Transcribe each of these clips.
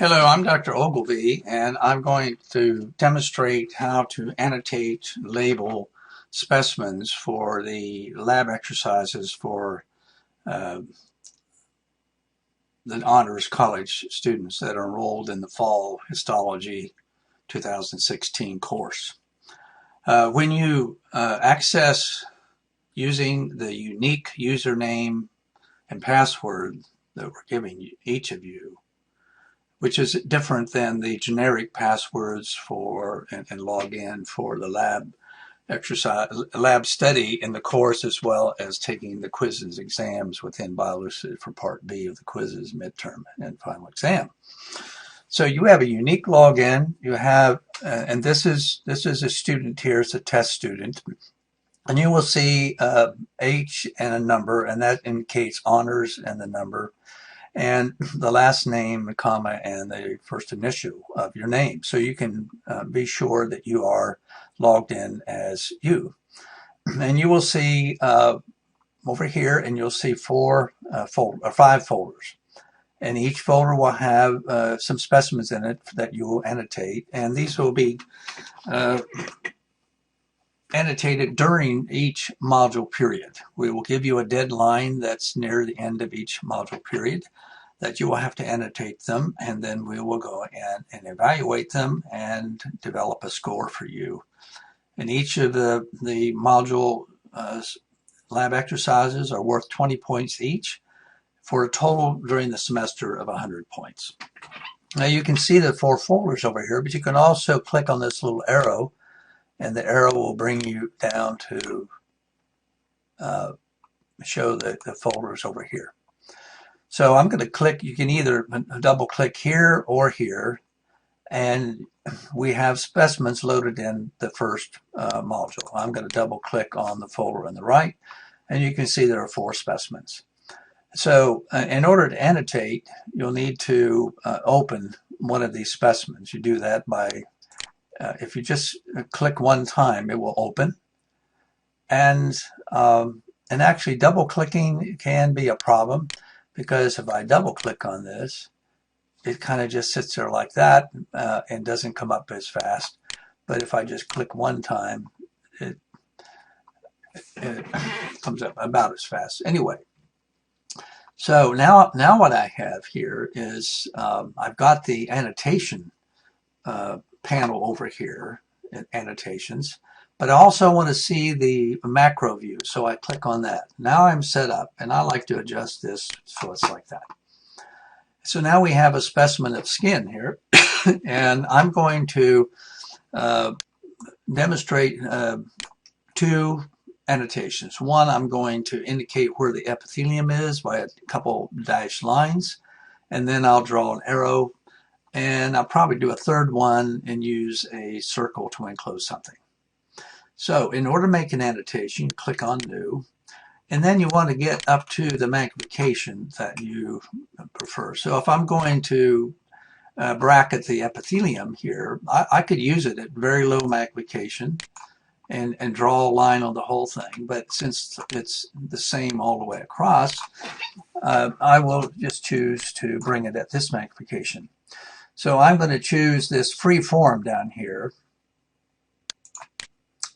Hello, I'm Dr. Ogilvy, and I'm going to demonstrate how to annotate, label specimens for the lab exercises for uh, the Honors College students that are enrolled in the Fall Histology 2016 course. When you access using the unique username and password that we're giving each of you, which is different than the generic passwords for and log in for the lab exercise, lab study in the course, as well as taking the quizzes, exams within BioLucid for Part B of the quizzes, midterm, and final exam. So you have a unique login. You have, and this is a student here. It's a test student. And you will see H and a number, and that indicates honors and the number, and the last name, the comma, and the first initial of your name. So you can be sure that you are logged in as you. And you will see over here, and you'll see five folders. And each folder will have some specimens in it that you will annotate. And these will be annotated during each module period. We will give you a deadline that's near the end of each module period that you will have to annotate them, and then we will go in and evaluate them and develop a score for you. And each of the module lab exercises are worth 20 points each for a total during the semester of 100 points. Now you can see the four folders over here, but you can also click on this little arrow, and the arrow will bring you down to show the folders over here. So I'm going to click, you can either double click here or here, and we have specimens loaded in the first module. I'm going to double click on the folder on the right, and you can see there are four specimens. So in order to annotate, you'll need to open one of these specimens. You do that by, if you just click one time, it will open. And actually double clicking can be a problem, because if I double click on this, it kind of just sits there like that and doesn't come up as fast. But if I just click one time, it comes up about as fast. Anyway, so now what I have here is I've got the annotation panel over here, annotations, but I also want to see the macro view, so I click on that. Now I'm set up, and I like to adjust this so it's like that. So now we have a specimen of skin here, and I'm going to demonstrate two annotations. One, I'm going to indicate where the epithelium is by a couple dashed lines, and then I'll draw an arrow, and I'll probably do a third one and use a circle to enclose something. So in order to make an annotation, you click on New, and then you want to get up to the magnification that you prefer. So if I'm going to bracket the epithelium here, I could use it at very low magnification and draw a line on the whole thing. But since it's the same all the way across, I will just choose to bring it at this magnification. So I'm going to choose this free form down here,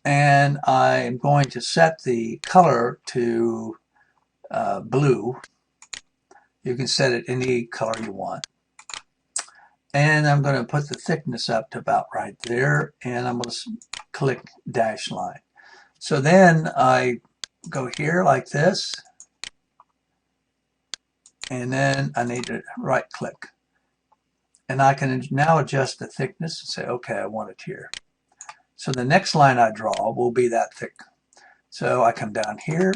and I'm going to set the color to blue. You can set it any color you want. And I'm going to put the thickness up to about right there, and I'm going to click dash line. So then I go here like this, and then I need to right click. And I can now adjust the thickness and say, okay, I want it here. So the next line I draw will be that thick. So I come down here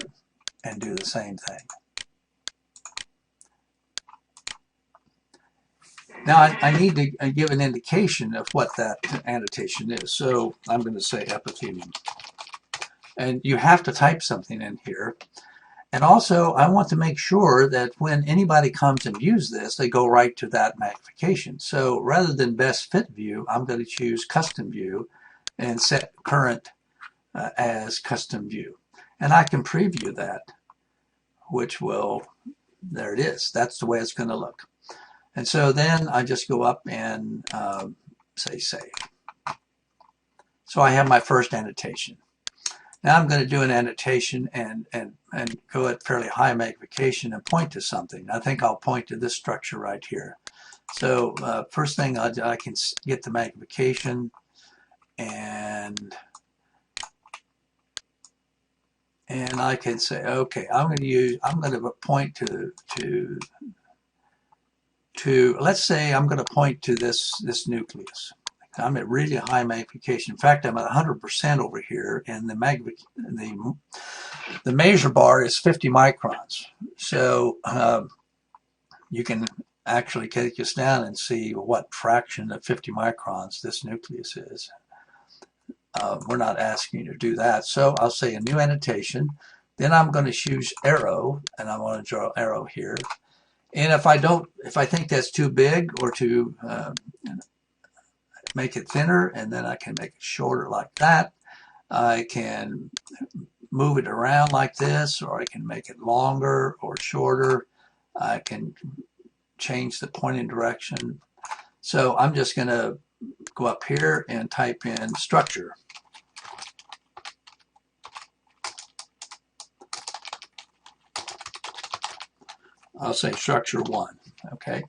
and do the same thing. Now I need to give an indication of what that annotation is. So I'm going to say epithelium. And you have to type something in here. And also I want to make sure that when anybody comes and views this, they go right to that magnification. So rather than best fit view, I'm going to choose custom view and set current as custom view. And I can preview that, which will, there it is. That's the way it's going to look. And so then I just go up and say save. So I have my first annotation. Now I'm going to do an annotation and go at fairly high magnification and point to something. I think I'll point to this structure right here. So first thing I can get the magnification and I can say, okay, I'm going to point to let's say I'm going to point to this nucleus. I'm at really high magnification. In fact, I'm at 100% over here, and the measure bar is 50 microns. So you can actually take this down and see what fraction of 50 microns this nucleus is. We're not asking you to do that. So I'll say a new annotation. Then I'm going to choose arrow, and I want to draw arrow here. And if I think that's too big or too make it thinner, and then I can make it shorter like that. I can move it around like this, or I can make it longer or shorter. I can change the pointing direction. So I'm just going to go up here and type in structure. I'll say structure 1. Okay.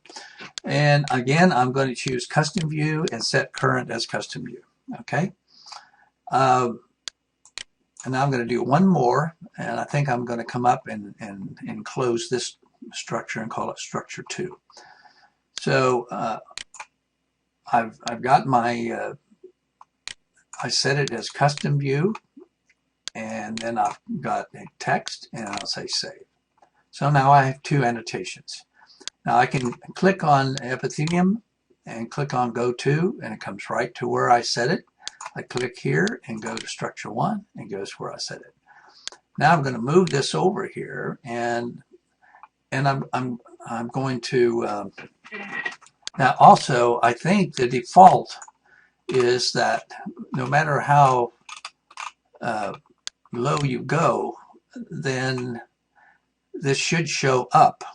And again, I'm going to choose custom view and set current as custom view. Okay. And now I'm going to do one more, and I think I'm going to come up and close this structure and call it structure 2. So I've got my I set it as custom view, and then I've got a text, and I'll say save. So now I have 2 annotations. Now I can click on epithelium and click on go to, and it comes right to where I set it. I click here and go to structure 1 and goes where I set it. Now I'm going to move this over here, and I'm going to now also I think the default is that no matter how low you go, then this should show up,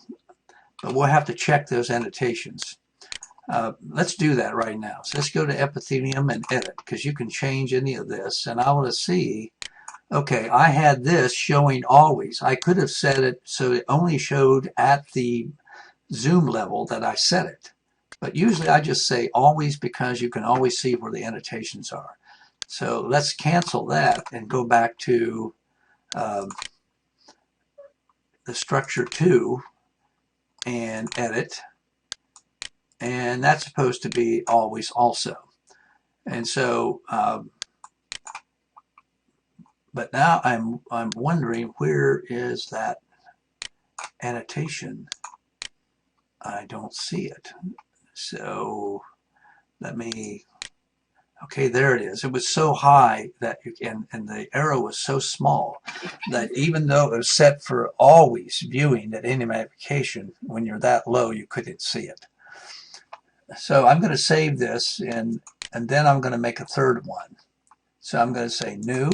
but we'll have to check those annotations. Let's do that right now. So let's go to epithelium and edit, because you can change any of this, and I want to see, okay, I had this showing always. I could have set it so it only showed at the zoom level that I set it, but usually I just say always because you can always see where the annotations are. So let's cancel that and go back to the structure 2 and edit, and that's supposed to be always also. And so but now I'm wondering, where is that annotation? I don't see it. So let me, okay, there it is. It was so high that you can, and the arrow was so small that even though it was set for always viewing at any magnification, when you're that low, you couldn't see it. So I'm going to save this, and then I'm going to make a third one. So I'm going to say new,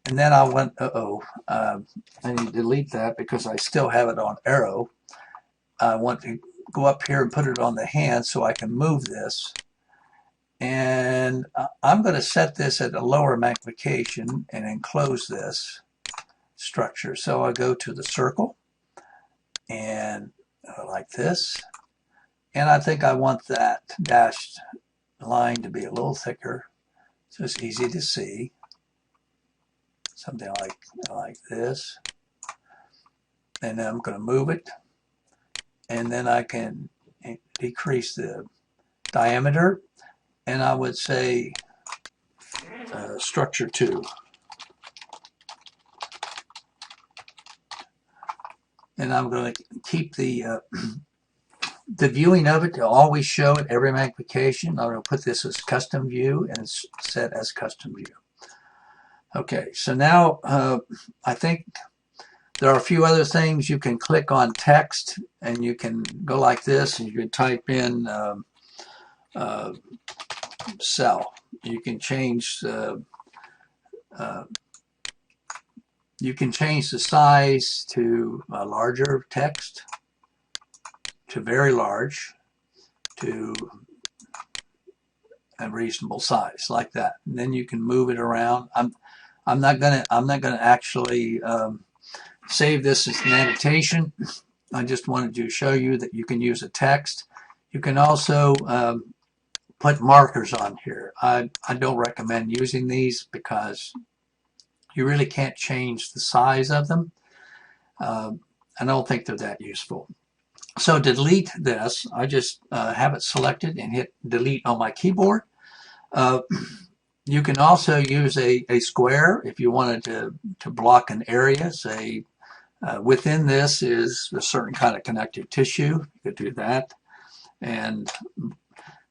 and then I went, I need to delete that because I still have it on arrow. I want to go up here and put it on the hand so I can move this. And I'm going to set this at a lower magnification and enclose this structure. So I go to the circle and like this. And I think I want that dashed line to be a little thicker so it's easy to see. Something like this. And then I'm going to move it. And then I can decrease the diameter. And I would say structure 2. And I'm going to keep the viewing of it to always show at every magnification. I'm going to put this as custom view, and it's set as custom view. Okay, so now I think there are a few other things. You can click on text, and you can go like this, and you can type in cell. You can change the size to a larger text, to very large. to a reasonable size like that. And then you can move it around. I'm not gonna actually save this as an annotation. I just wanted to show you that you can use a text. You can also put markers on here. I don't recommend using these because you really can't change the size of them. I don't think they're that useful. So to delete this, I just have it selected and hit delete on my keyboard. You can also use a square if you wanted to block an area. Say within this is a certain kind of connective tissue. You could do that. And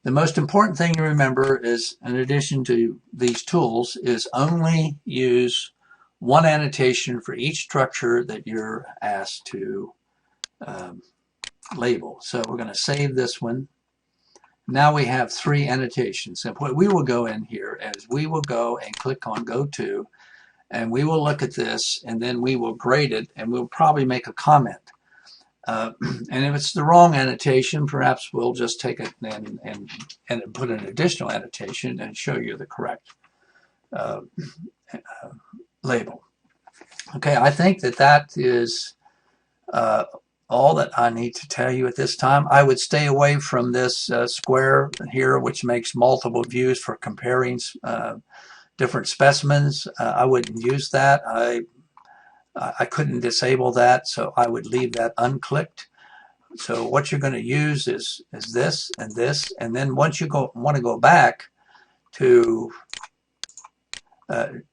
the most important thing to remember is, in addition to these tools, is only use one annotation for each structure that you're asked to label. So we're going to save this one. Now we have 3 annotations. And what we will go in here is we will go and click on Go To, and we will look at this, and then we will grade it, and we'll probably make a comment. And if it's the wrong annotation, perhaps we'll just take it and put an additional annotation and show you the correct label. Okay, I think that is all that I need to tell you at this time. I would stay away from this square here, which makes multiple views for comparing different specimens. I wouldn't use that. I couldn't disable that, so I would leave that unclicked. So what you're going to use is this and this, and then once you want to go back to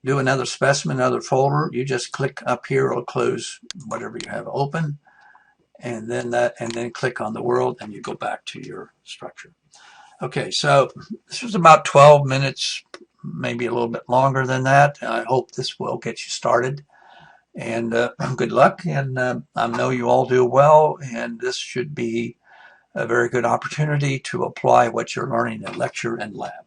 do another specimen, another folder, you just click up here or close whatever you have open, and then click on the world, and you go back to your structure. Okay, so this was about 12 minutes, maybe a little bit longer than that. I hope this will get you started. And good luck, and I know you all do well, and this should be a very good opportunity to apply what you're learning in lecture and lab.